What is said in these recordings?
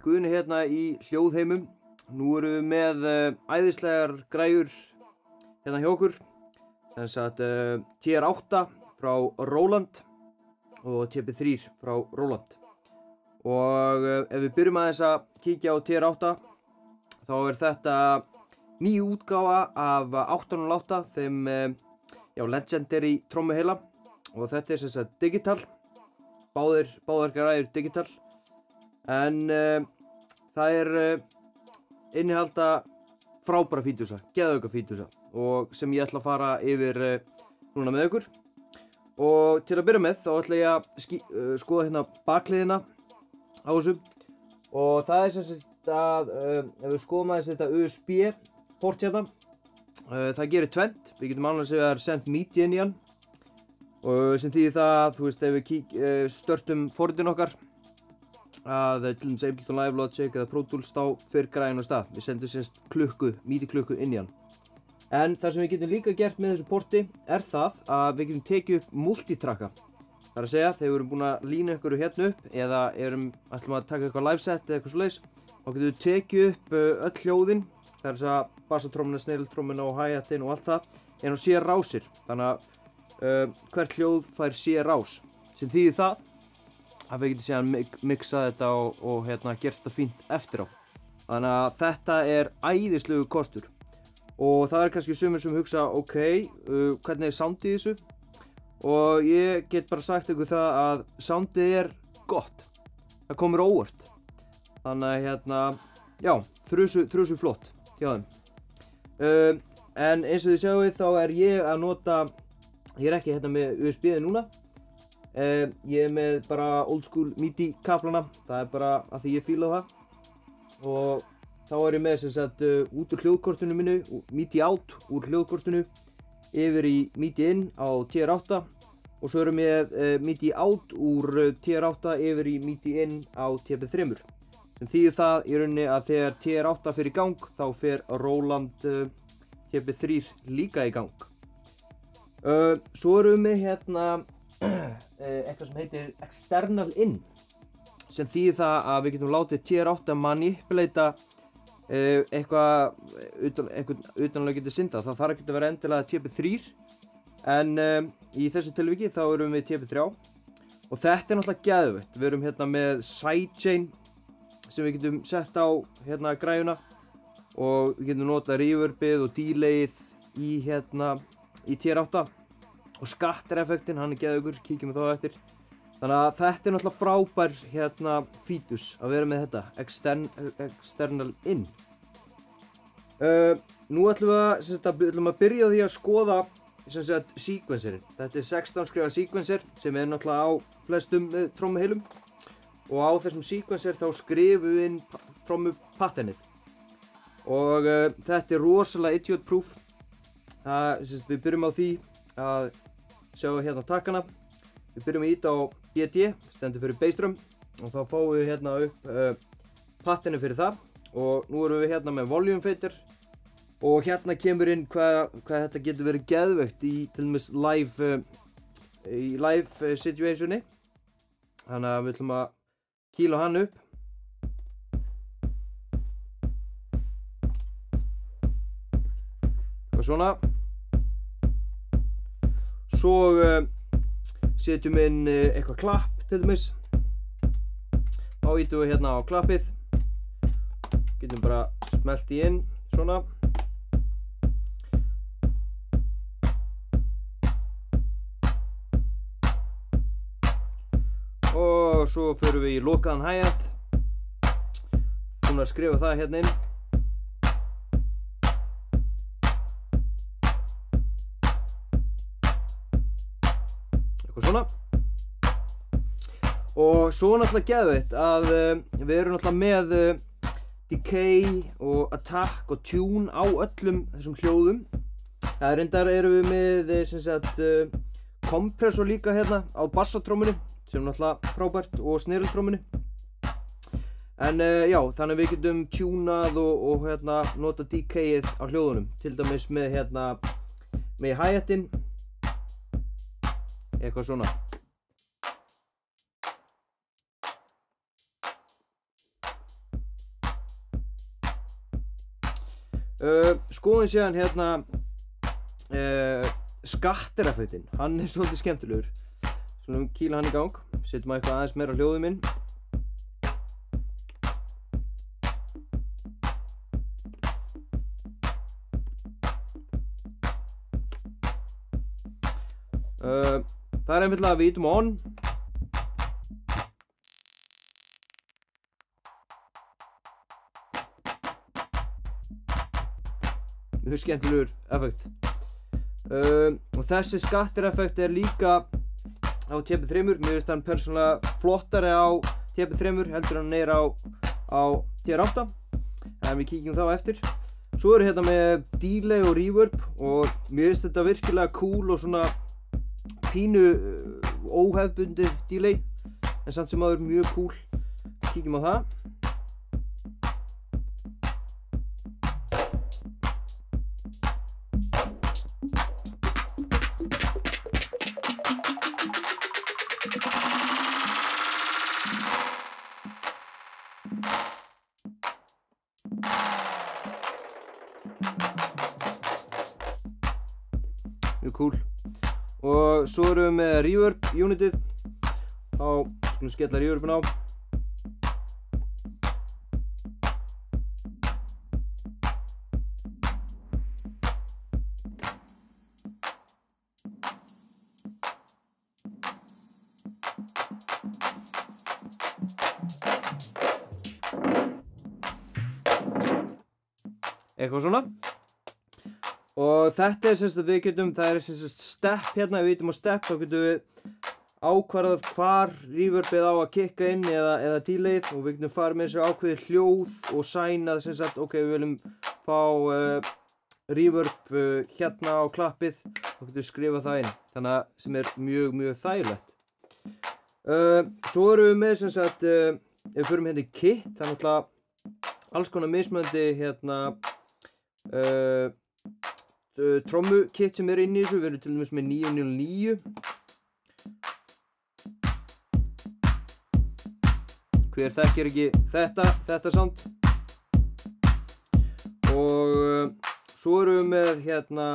Guðni hérna í hljóðheimum. Nú erum við með æðislegar græjur hérna hjá okkur. Þess að TR8 frá Roland og TP3 frá Roland. Og ef við byrjum aðeins að kíkja á TR8 þá er þetta ný útgáfa af 808, þeim Legendary trommuheila, og þetta er sem sagt digital, báðar græjur digital, en það er innihalda frábæra fítúsa, geðauka fítúsa, og sem ég ætla að fara yfir núna með ykkur. Og til að byrja með þá ætla ég að skoða hérna bakliðina á þessu, og það er sem sagt að ef við skoðum aðeins þetta USB port hérna, það gerir tvennt. Við getum annars vegar sent MIDI inn í hann, og sem þýðir það, þú veist, ef við störtum forritinn okkar að til dæmis Ableton Live Logic eða Pro Tools, þá fer græjan á stað. Við sendum semst MIDI klukku inn í hann. En það sem við getum líka gert með þessu porti er það að við getum tekið upp multitracka. Það er að segja, þegar við erum búin að lína einhverju hérna upp eða ætlum að taka eitthvað live set eða eitthvað svoleiðis, þá getum við tekið upp öll hljóðin, það er þess að bassatrommuna, snilltrommuna og hi-hatin og allt það, en á sér rásir. Þannig að hvert hljóð fær sér rás, sem þýðir það að við getum síðan mixað þetta og gert þetta fínt eftir á. Þannig að þetta er æðislegu kostur. Og það er kannski sumir sem hugsa, ok, hvernig er soundið í þessu? Og ég get bara sagt ykkur það að soundið er gott. Það komur óvart. Þannig að já, þrusu flott hjá þeim. En eins og þið sjáu þá er ég að nota, ég er ekki hérna með USB-ið núna. Ég er með bara old school MIDI kaplana, það er bara að því ég fíla það. Og þá er ég með sem sagt út úr hljóðkortinu mínu, MIDI out úr hljóðkortinu yfir í MIDI in á TR8, og svo erum við MIDI out úr TR8 yfir í MIDI in á TP3. Sem þýðir það í rauninni að þegar TR8 fer í gang, þá fer Roland TP3 líka í gang. Svo erum við hérna eitthvað sem heitir external in, sem þýðir það að við getum látið TR8 manipulata eitthvað utanlega getið synda. Það þarf ekki að vera endilega TP3, en í þessu tilviki þá erum við TP3, og þetta er náttúrulega geðveikt. Við erum hérna með sidechain sem við getum sett á hérna græjuna, og við getum notað reverbið og delayið í TR8, og scatter-effektin, hann er geðveikur, kíkjum við þá eftir. Þannig að þetta er náttúrulega frábær fítus að vera með þetta external in. Nú ætlum við að byrja á því að skoða sequencerinn. Þetta er 16 skrifa sequencer sem er náttúrulega á flestum trommuheilum, og á þessum sequencer þá skrifum við inn trommupatternið. Og þetta er rosalega idiot proof. Við byrjum á því að sjá hérna takkana. Við byrjum að íta á BD, stendur fyrir bassdrum, og þá fáum við hérna upp patternið fyrir það. Og nú erum við hérna með volume fader, og hérna kemur inn hvað þetta getur verið geðveikt í til dæmis live situationi. Þannig að við ætlum að kýla hann upp. Og svona. Svo setjum við inn eitthvað klapp til dæmis. Þá ítum við hérna á klappið. Getum bara smellt í inn, svona. Og svo förum við í lokaðan hi-hat. Búin að skrifa það hérna inn. Eitthvað svona. Og svo náttúrulega geðveikt að við erum náttúrulega með decay og attack og tune á öllum þessum hljóðum. Reyndar erum við með sem sagt kompressor líka hérna á bassatrómmunni, sem er náttúrulega frábært, og snirildrómmunni. En já, þannig við getum tunað og nota decayið á hljóðunum, til dæmis með með hi-hatin, eitthvað svona. Skoðum síðan hérna skattereffektinn, hann svolítið skemmtilegur. Svona kýla hann í gang, setjum eitthvað aðeins meira hljóðum inn. Það einfaldlega að við ítum on. Mjög skemmtilegur effekt. Og þessi skattereffekt líka á TP3. Mér finnst hann persónulega flottari á TP3 heldur hann á TR8. En við kíkjum þá eftir. Svo hérna með delay og reverb og mér finnst þetta virkilega cool og svona pínu óhefbundið delay en samt sem áður mjög cool. Kíkjum á það. Mjög cool. Og svo erum við með reverb unitið. Þá skulum skella reverbin á. Eitthvað svona. Og þetta sem sagt við getum, það sem sagt step hérna, ef við ítum á step þá getum við ákvarðað hvar reverbið á að kicka inn eða delayið og við getum farið með þessu ákveðið hljóð og sænað sem sagt, ok, við viljum fá reverb hérna á klappið og getum við skrifað það inn, þannig að sem mjög þægilegt. Svo erum við með sem sagt, ef við förum hérna í kit, það náttúrulega alls konar mismunandi hérna trommukit sem inn í þessu, við erum til dæmis með 909. Hver þekkir ekki þetta sound? Og svo erum við með hérna,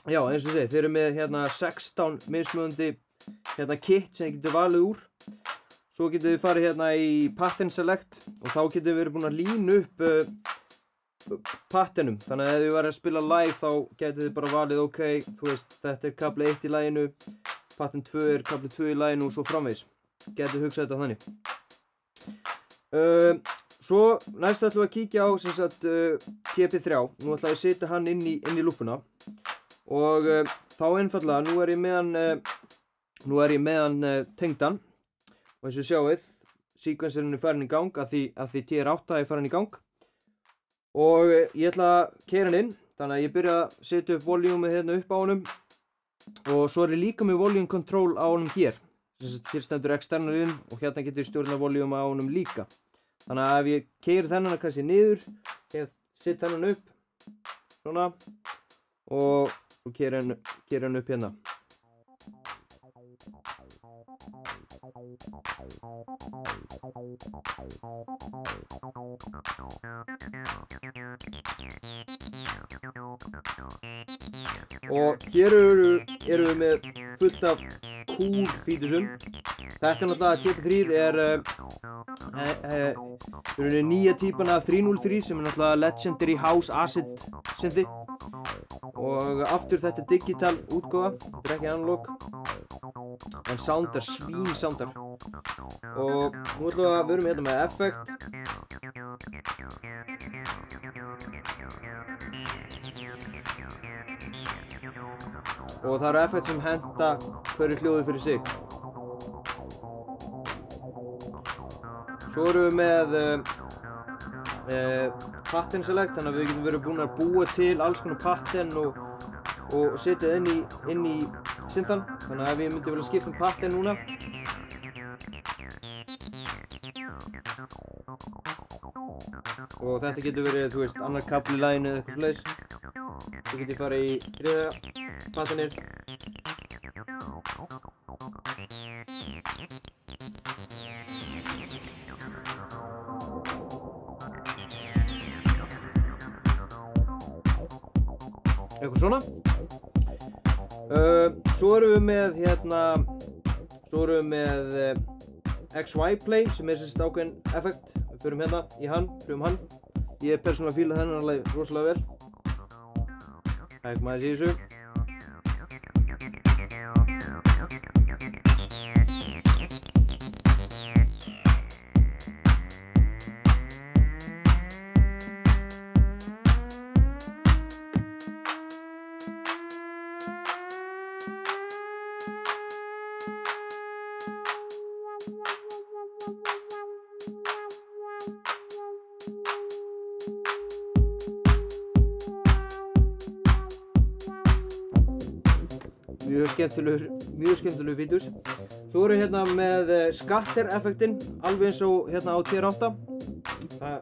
já eins og þeir eru með hérna 16 mismunandi hérna kit sem þið getur valið úr. Svo getum við farið hérna í pattern select og þá getum við verið búin að lína upp patternum, þannig að ef þið væri að spila live þá getið þið bara valið ok, þú veist, þetta kafli 1 í laginu, pattern 2 kafli 2 í laginu og svo framvegis. Getið hugsað þetta þannig. Svo næst ætlum við að kíkja á sem sagt TP3. Nú ætla ég að setja hann inn í lúpuna og þá einfallega, nú er ég með hann tengdan og eins og sjáið, sequencerinn farin í gang að því TR8 farin í gang. Og ég ætla að keyra hann inn, þannig að ég byrja að setja upp volumið hérna upp á honum og svo ég líka með volume control á honum hér. Hér stendur external inn og hérna getur ég stjórnað volume á honum líka. Þannig að ef ég keyri þennan kannski niður, ég set þennan upp, svona, og svo keyri hann upp hérna. Og hér erum við með fullt af cool featuresum. Þetta náttúrulega TP3 nýja típan af 303 sem náttúrulega Legendary House Acid synthi. Og aftur þetta digital útgáfa, þetta ekki analog. En soundar, svín soundar. Og nú ætlum við erum hérna með effekt. Og það eru effekt sem henta hverju hljóði fyrir sig. Svo erum við með pattern select, þannig að við getum verið búin að búa til alls konar pattern og setja inn í synthan. Þannig að ef ég myndi vilja skipta pattern núna og þetta getur verið, þú veist, annar kafli í laginu eða eitthvað svoleiðis. Svo getur ég farið í þriðja patternið. eitthvað svona. Svo erum við með hérna, XY Play sem sem ákveðin effekt. Við förum hérna í hann, pröfum hann. Ég persónulega fíla þennan alveg rosalega vel. Hægum aðeins í þessu. Mjög skemmtilegur vídeos. Svo erum við hérna með scatter effektinn, alveg eins og hérna á TR8. Það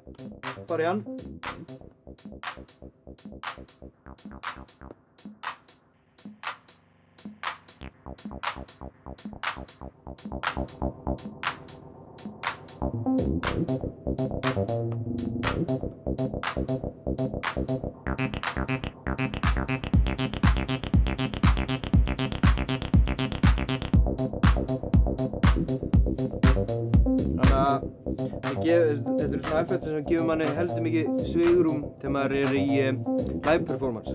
fara í hann. Þetta eru svona effektir sem gefur manni heldur mikið svigrúm þegar maður í live performance.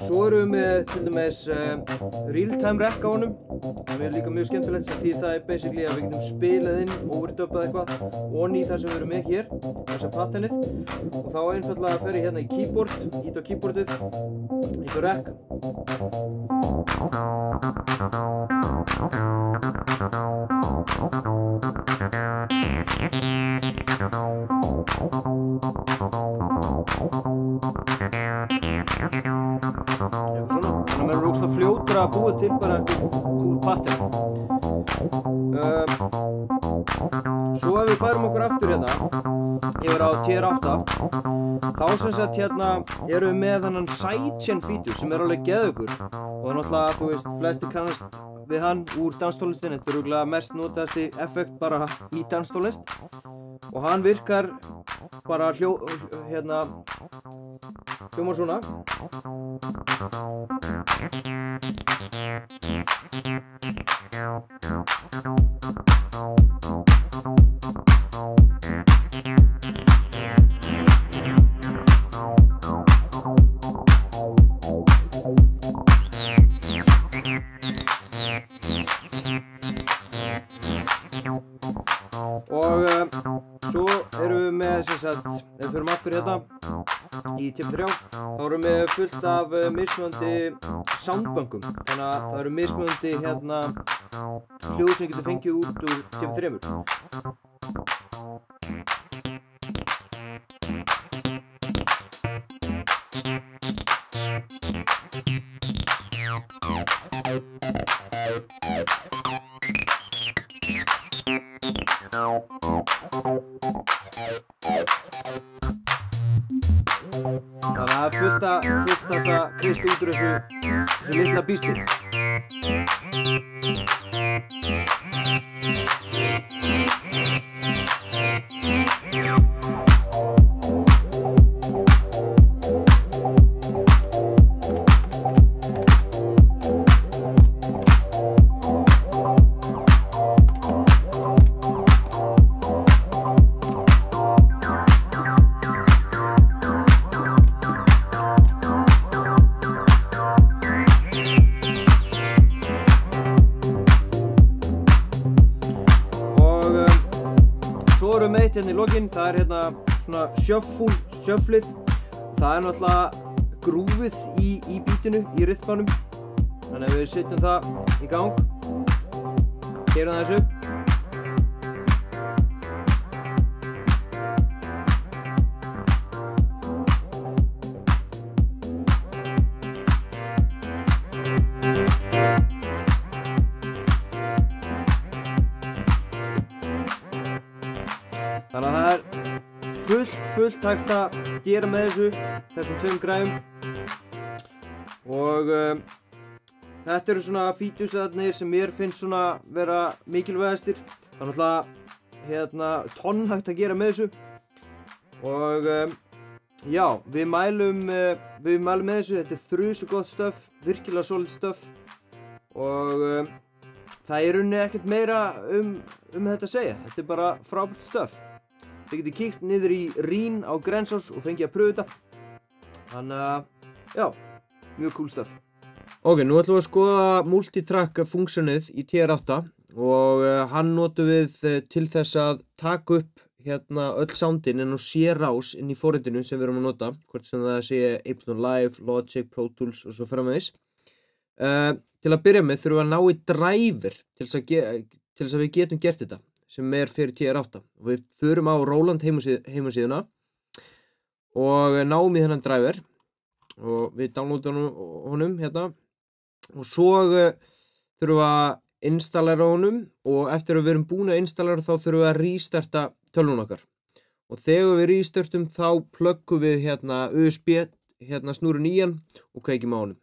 Svo erum við með til dæmis real-time rec á honum, sem líka mjög skemmtilegt því það basically að við getum spilað inn, overdubað eitthvað onni í það sem við erum með hér, þessa patternið, og þá einfallega fer ég hérna í keyboard, ít á keyboardið, ít á rec. Þannig að maður ógeðslega fljótur að búa til bara cool pattern. Svo ef við færum okkur aftur hérna yfir á TR8, þá sem sagt hérna erum við með þennan sidechain feature sem alveg geðveikur, og náttúrulega þú veist flestir kannast við hann úr danstónlistinni. Þetta er örugglega mest notaðasti effekt bara í danstónlist, og hann virkar bara hljómar svona. Og svo erum við með sem sagt, ef við förum aftur hérna í TP3, þá erum við fullt af mismunandi soundbönkum, þannig að það eru mismunandi hérna hljóð sem getur fengið út úr TP3. Þannig að það er fullt að krist út úr þessu litla býsti. Svo erum við eitt hérna í lokin, það er hérna svona shufflið. Það er náttúrulega grúfið í beatinu, í rytmanum. Þannig að við setjum það í gang, keyrum það þessu upp. Þannig að það er fullt hægt að gera með þessum tveim græjum, og þetta eru svona featuresarnir sem mér finnst svona vera mikilvægastir. Það er náttúrulega hérna tonn hægt að gera með þessu, og já, við mælum með þessu, þetta þrjusugott stöf, virkilega solid stöf og það er rauninni ekkert meira þetta að segja, þetta bara frábært stöf. Þið getið kíkt niður í Rín á Grensás og fengið að pröfa þetta. Þannig að, já, mjög cool stöf. Ok, nú ætlum við að skoða multitrack funksjónið í TR8 og hann notum við til þess að taka upp hérna öll soundin inn á C-rás inn í forritinu sem við erum að nota, hvort sem það sé Ableton Live, Logic, Pro Tools og svo framvegis. Til að byrja með þurfum við að ná í driver til þess að við getum gert þetta sem er fyrir TR8 og við förum á Roland heimasíðuna og náum í þennan driver og við downloadum honum hérna og svo þurfum við að installera honum og eftir að við erum búin að installera þá þurfum við að restarta tölvun okkar og þegar við restartum þá plöggum við hérna USB hérna snúrun í hann og kveikjum á honum.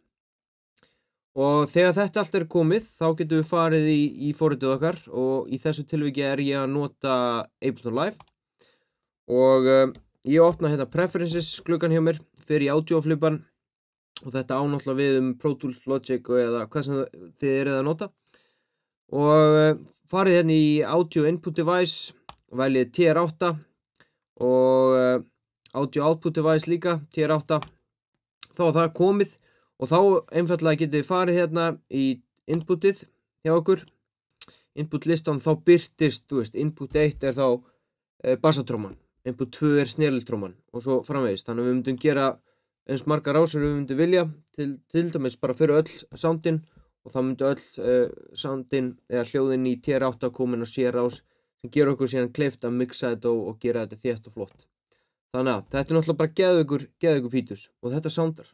Og þegar þetta allt er komið, þá getum við farið í forritið okkar og í þessu tilviki er ég að nota Ableton Live og ég opna hérna Preferences gluggan hjá mér, fer í Audio-flibban og þetta ánáttúrulega við Pro Tools, Logic eða hvað sem þið eruð að nota og farið hérna í Audio Input Device og veljið TR8 og Audio Output Device líka, TR8, þá er það komið. Og þá einfallega getið farið hérna í inputið hjá okkur, input listan þá birtist, þú veist, input 1 er þá bassatróman, input 2 er sneltróman og svo framvegis. Þannig að við myndum gera eins margar rásir við myndum vilja, til dæmis bara fyrir öll soundin og þá myndi öll soundin eða hljóðin í TR8 komin á C-rás sem gera okkur síðan kleift að mixa þetta og gera þetta þétt og flott. Þannig að þetta er náttúrulega bara geðveikur fítus og þetta soundar.